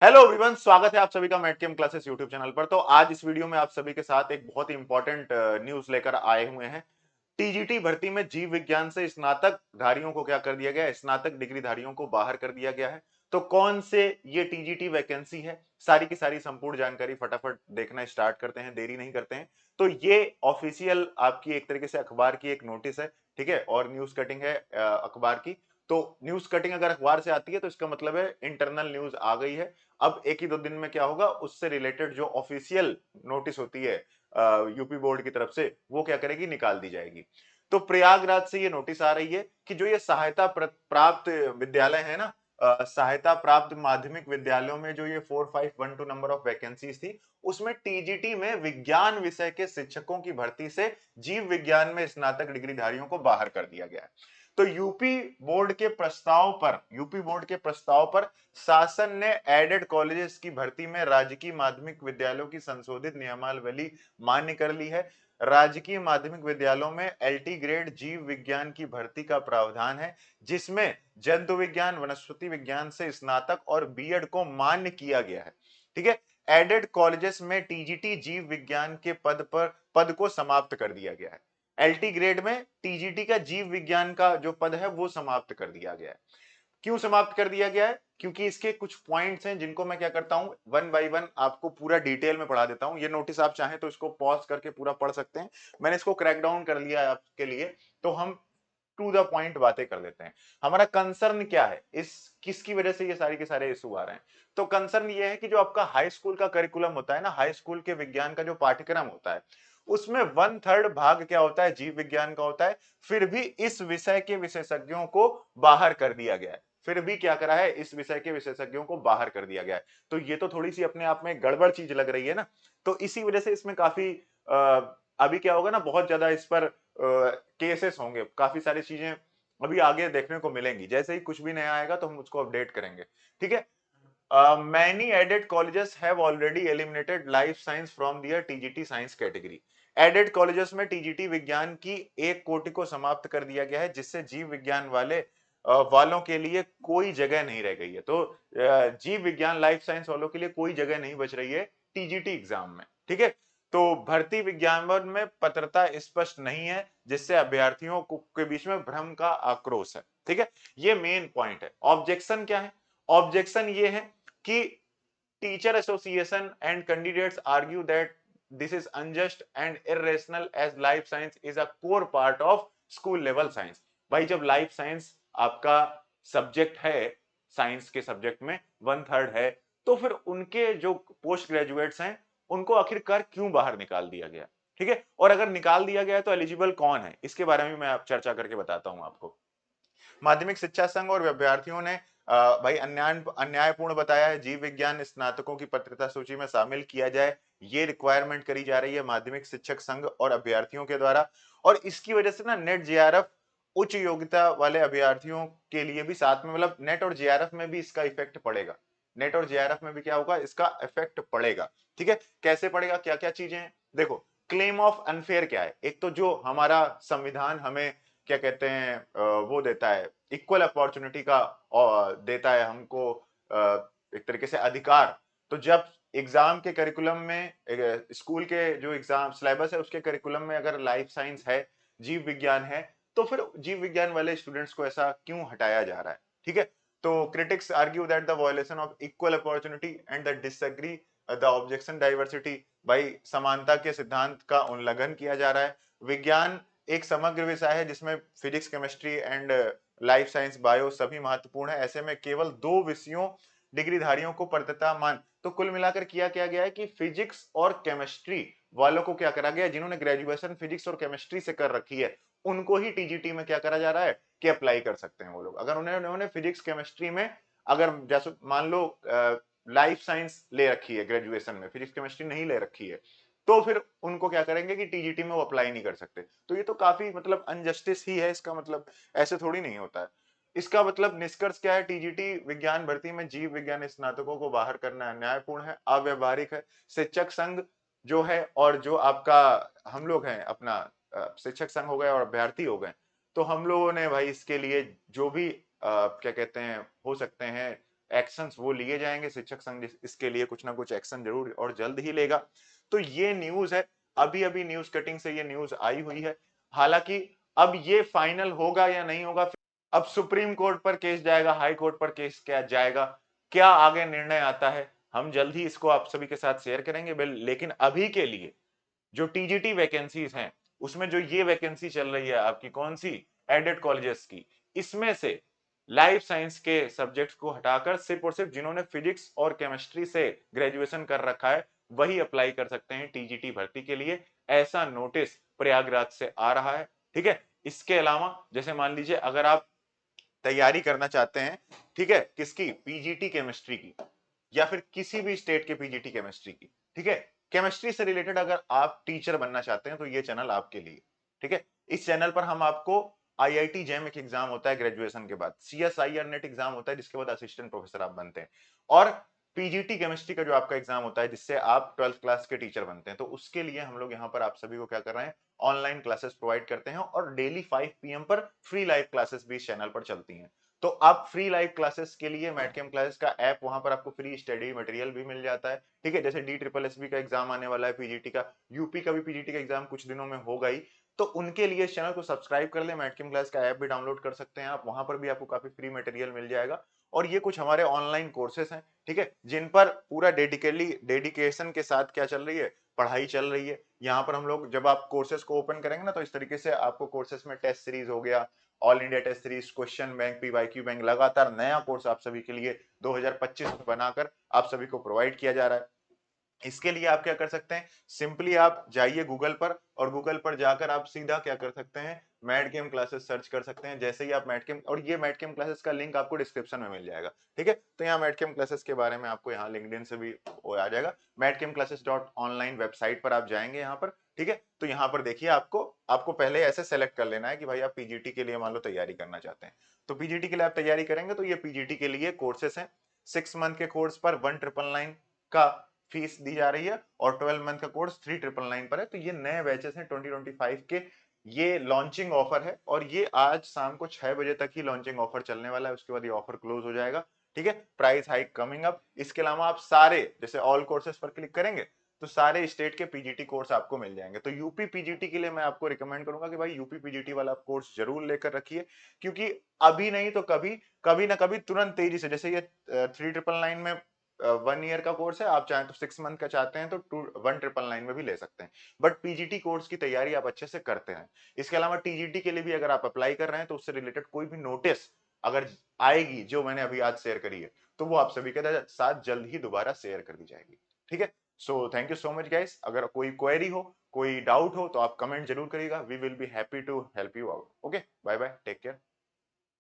Hello everyone, स्वागत है आप सभी का मैटकेम क्लासेस यूट्यूब चैनल पर। तो आज इस वीडियो में आप सभी के साथ एक बहुत ही इंपॉर्टेंट न्यूज लेकर आए हुए हैं। टीजीटी भर्ती में जीव विज्ञान से स्नातक धारियों को क्या कर दिया गया है? स्नातक डिग्री धारियों को बाहर कर दिया गया है। तो कौन से ये टीजीटी वैकेंसी है, सारी की सारी संपूर्ण जानकारी फटाफट देखना स्टार्ट करते हैं, देरी नहीं करते हैं। तो ये ऑफिशियल आपकी एक तरीके से अखबार की एक नोटिस है, ठीक है, और न्यूज कटिंग है अखबार की। तो न्यूज कटिंग अगर अखबार से आती है तो इसका मतलब है इंटरनल न्यूज आ गई है। अब एक ही दो दिन में क्या होगा, उससे रिलेटेड जो ऑफिशियल नोटिस होती है यूपी बोर्ड की तरफ से, वो क्या करेगी, निकाल दी जाएगी। तो प्रयागराज से ये नोटिस आ रही है कि जो ये सहायता प्राप्त विद्यालय है ना, सहायता प्राप्त माध्यमिक विद्यालयों में जो ये 4512 नंबर ऑफ वैकेंसीज थी, उसमें टीजीटी में विज्ञान विषय के शिक्षकों की भर्ती से जीव विज्ञान में स्नातक डिग्रीधारियों को बाहर कर दिया गया है। तो यूपी बोर्ड के प्रस्ताव पर शासन ने एडेड कॉलेजेस की भर्ती में राजकीय माध्यमिक विद्यालयों की संशोधित नियमावली मान्य कर ली है। राजकीय माध्यमिक विद्यालयों में एलटी ग्रेड जीव विज्ञान की भर्ती का प्रावधान है, जिसमें जंतु विज्ञान, वनस्पति विज्ञान से स्नातक और बीएड को मान्य किया गया है। ठीक है। एडेड कॉलेजेस में टीजीटी जीव विज्ञान के पद को समाप्त कर दिया गया है। एलटी ग्रेड में टीजीटी का जीव विज्ञान का जो पद है वो समाप्त कर दिया गया है। क्यों समाप्त कर दिया गया है? क्योंकि इसके कुछ पॉइंट्स हैं जिनको मैं क्या करता हूं, वन बाय वन आपको पूरा डिटेल में पढ़ा देता हूं। ये नोटिस आप चाहें तो इसको पॉज करके पूरा पढ़ सकते हैं, मैंने इसको क्रैक डाउन कर लिया है आपके लिए। तो हम टू द पॉइंट बातें कर लेते हैं। हमारा कंसर्न क्या है, इस किसकी वजह से ये सारी के सारे इशू आ रहे हैं? तो कंसर्न ये है कि जो आपका हाई स्कूल का करिकुलम होता है ना, हाई स्कूल के विज्ञान का जो पाठ्यक्रम होता है, उसमें 1/3 भाग क्या होता है, जीव विज्ञान का होता है। फिर भी इस विषय के विशेषज्ञों को बाहर कर दिया गया है। फिर भी क्या करा है, इस विषय के विशेषज्ञों को बाहर कर दिया गया है। तो ये तो थोड़ी सी अपने आप में गड़बड़ चीज लग रही है ना। तो इसी वजह से इसमें काफी अभी क्या होगा ना, बहुत ज्यादा इस पर केसेस होंगे, काफी सारी चीजें अभी आगे देखने को मिलेंगी। जैसे ही कुछ भी नया आएगा तो हम उसको अपडेट करेंगे, ठीक है। Many added colleges have already eliminated life science from their TGT science category. Aided colleges में टीजीटी विज्ञान की एक कोटि को समाप्त कर दिया गया है, जिससे जीव विज्ञान वालों के लिए कोई जगह नहीं रह गई है। तो जीव विज्ञान लाइफ साइंस वालों के लिए कोई जगह नहीं बच रही है टीजीटी एग्जाम में, ठीक है। तो भर्ती विज्ञापन में पात्रता स्पष्ट नहीं है, जिससे अभ्यर्थियों के बीच में भ्रम का आक्रोश है, ठीक है। ये मेन पॉइंट है। ऑब्जेक्शन क्या है? ऑब्जेक्शन ये है कि teacher association and candidates argue that this is unjust and irrational as life science is a core part of school level science. भाई, जब लाइफ साइंस आपका सब्जेक्ट है, साइंस के सब्जेक्ट में 1/3 है, तो फिर उनके जो पोस्ट ग्रेजुएट्स हैं, उनको आखिरकार क्यों बाहर निकाल दिया गया? ठीक है। और अगर निकाल दिया गया है तो एलिजिबल कौन है, इसके बारे में मैं आप चर्चा करके बताता हूं आपको। माध्यमिक शिक्षा संघ और विद्यार्थियों ने भाई अन्यायपूर्ण बताया है, जीव विज्ञान स्नातकों की पत्रिका सूची में शामिल किया जाए, ये रिक्वायरमेंट करी जा रही है माध्यमिक शिक्षक संघ और अभ्यर्थियों के द्वारा। और इसकी वजह से ना नेट जेआरएफ उच्च योग्यता वाले अभ्यर्थियों के लिए भी साथ में, मतलब नेट और जेआरएफ में भी इसका इफेक्ट पड़ेगा। नेट और जेआरएफ में भी क्या होगा, इसका इफेक्ट पड़ेगा, ठीक है। कैसे पड़ेगा, क्या क्या चीजें हैं, देखो। क्लेम ऑफ अनफेयर क्या है? एक तो जो हमारा संविधान हमें क्या कहते हैं, वो देता है, इक्वल अपॉर्चुनिटी का देता है हमको एक तरीके से अधिकार। तो जब एग्जाम के करिकुलम में, स्कूल के जो एग्जाम सिलेबस है उसके करिकुलम में अगर लाइफ साइंस है, जीव विज्ञान है, तो फिर जीव विज्ञान वाले स्टूडेंट्स को ऐसा क्यों हटाया जा रहा है, ठीक है। तो critics argue that the violation of equal opportunity and the disagree the objection diversity. भाई, समानता के सिद्धांत का उल्लंघन किया जा रहा है। विज्ञान एक समग्र विषय है जिसमें physics, chemistry and life science, bio सभी महत्वपूर्ण है। ऐसे में केवल दो विषयों डिग्रीधारियों को पात्रता मान। तो कुल मिलाकर किया क्या गया है कि फिजिक्स और केमिस्ट्री वालों को क्या करा गया, जिन्होंने ग्रेजुएशन फिजिक्स और केमिस्ट्री से कर रखी है, उनको ही टीजीटी में क्या करा जा रहा है कि अप्लाई कर सकते हैं वो लोग। अगर उन्होंने फिजिक्स केमिस्ट्री में, अगर जैसे मान लो लाइफ साइंस ले रखी है, ग्रेजुएशन में फिजिक्स केमिस्ट्री नहीं ले रखी है, तो फिर उनको क्या करेंगे कि टीजीटी में वो अप्लाई नहीं कर सकते। तो ये तो काफी मतलब अनजस्टिस ही है इसका मतलब, ऐसे थोड़ी नहीं होता है। इसका मतलब निष्कर्ष क्या है, टीजीटी विज्ञान भर्ती में जीव विज्ञान स्नातकों को बाहर करना अन्यायपूर्ण है, अव्यवहारिक है। शिक्षक संघ जो है, और जो आपका हम लोग हैं अपना शिक्षक संघ हो गए और अभ्यर्थी हो गए, तो हम लोगों ने भाई इसके लिए जो भी क्या कहते हैं हो सकते हैं एक्शंस वो लिए जाएंगे। शिक्षक संघ इसके लिए कुछ ना कुछ एक्शन जरूर और जल्द ही लेगा। तो ये न्यूज है, अभी अभी न्यूज कटिंग से ये न्यूज आई हुई है। हालांकि अब ये फाइनल होगा या नहीं होगा, अब सुप्रीम कोर्ट पर केस जाएगा, हाई कोर्ट पर केस क्या जाएगा, क्या आगे निर्णय आता है, हम जल्द ही इसको आप सभी के साथ शेयर करेंगे। लेकिन अभी के लिए जो टीजीटी वैकेंसीज हैं, उसमें जो ये वैकेंसी चल रही है आपकी कौन सी, एडेड कॉलेजेस की, इसमें से लाइफ साइंस के सब्जेक्ट्स को हटाकर सिर्फ और सिर्फ जिन्होंने फिजिक्स और केमिस्ट्री से ग्रेजुएशन कर रखा है वही अप्लाई कर सकते हैं टीजीटी भर्ती के लिए। ऐसा नोटिस प्रयागराज से आ रहा है। ठीक है, इसके अलावा जैसे मान लीजिए अगर आप तैयारी करना चाहते हैं, ठीक है, किसकी, पीजीटी केमिस्ट्री की, या फिर किसी भी स्टेट के पीजीटी केमिस्ट्री की, ठीक है, केमिस्ट्री से रिलेटेड अगर आप टीचर बनना चाहते हैं तो ये चैनल आपके लिए। ठीक है, इस चैनल पर हम आपको आईआईटी जेम एक एग्जाम होता है ग्रेजुएशन के बाद, सीएसआईआर नेट एग्जाम होता है जिसके बाद असिस्टेंट प्रोफेसर आप बनते हैं, और पीजीटी केमिस्ट्री का जो आपका एग्जाम होता है जिससे आप 12th क्लास के टीचर बनते हैं। तो उसके लिए हम लोग यहाँ पर आप सभी को क्या कर रहे हैं, ऑनलाइन क्लासेस प्रोवाइड करते हैं, और डेली 5 पीएम पर फ्री लाइव क्लासेस भी इस चैनल पर चलती हैं। तो आप फ्री लाइव क्लासेस के लिए मैटकेम क्लासेस का ऐप, वहां पर आपको फ्री स्टडी मटेरियल भी मिल जाता है। ठीक है, जैसे DSSB का एग्जाम आने वाला है, पीजीटी का, यूपी का भी पीजीटी का एग्जाम कुछ दिनों में होगा ही, तो उनके लिए इस चैनल को सब्सक्राइब कर ले, मैटकेम क्लास का ऐप भी डाउनलोड कर सकते हैं आप, वहां पर भी आपको काफी फ्री मटेरियल मिल जाएगा। और ये कुछ हमारे ऑनलाइन कोर्सेस हैं, ठीक है, जिन पर पूरा डेडिकेशन के साथ क्या चल रही है, पढ़ाई चल रही है। यहाँ पर हम लोग जब आप कोर्सेज को ओपन करेंगे ना, तो इस तरीके से आपको कोर्सेज में टेस्ट सीरीज हो गया, all India test series, question bank, PYQ bank, लगातार नया कोर्स आप सभी के लिए 2025 में बनाकर आप सभी को प्रोवाइड किया जा रहा है। इसके लिए आप क्या कर सकते हैं, सिंपली आप जाइए गूगल पर, और गूगल पर जाकर आप सीधा क्या कर सकते हैं, मैट गेम क्लासेस सर्च कर सकते हैं। जैसे ही आप मैट गेम, और ये मैट गेम क्लासेस का लिंक आपको डिस्क्रिप्शन में मिल जाएगा। ठीक है, तो यहाँ मैट गेम क्लासेस के बारे में आपको यहाँ लिंक्डइन से भी वो आ जाएगा, matgameclasses.online वेबसाइट पर आप जाएंगे यहाँ पर। ठीक है, तो यहाँ पर देखिए, आपको आपको पहले ऐसे सेलेक्ट कर लेना है कि भाई आप पीजीटी के लिए मान लो तैयारी करना चाहते हैं। तो पीजीटी के लिए आप तैयारी करेंगे तो ये पीजीटी के लिए कोर्सेस हैं। 6 मंथ के कोर्स पर 1999 का फीस दी जा रही है, और 12 मंथ का कोर्स 3999 पर है। तो ये नए बैचेस हैं 2025 के, ये लॉन्चिंग ऑफर है, और ये आज शाम को 6 बजे तक ही लॉन्चिंग ऑफर चलने वाला है, उसके बाद ये ऑफर क्लोज हो जाएगा। ठीक है, प्राइस हाइक कमिंग अप। इसके अलावा आप सारे जैसे ऑल कोर्सेज पर क्लिक करेंगे तो सारे स्टेट के पीजीटी कोर्स आपको मिल जाएंगे। तो यूपी पीजीटी के लिए मैं आपको रिकमेंड करूंगा कि भाई यूपी पीजीटी वाला कोर्स जरूर लेकर रखिए, क्योंकि अभी नहीं तो कभी, कभी ना कभी तुरंत तेजी से, जैसे ये 3999 में 1 ईयर का कोर्स है, आप चाहें तो 6 मंथ का चाहते हैं तो 1999 में भी ले सकते हैं। बट पीजीटी कोर्स की तैयारी आप अच्छे से करते हैं। इसके अलावा टीजीटी के लिए भी अगर आप अप्लाई कर रहे हैं तो उससे रिलेटेड कोई भी नोटिस अगर आएगी जो मैंने अभी आज शेयर करी है, तो वो आप सभी के साथ जल्द ही दोबारा शेयर कर दी जाएगी। ठीक है, so thank you so much guys. अगर कोई क्वेरी हो, कोई डाउट हो तो आप कमेंट जरूर करिएगा, we will be happy to help you out. Okay, bye bye, take care.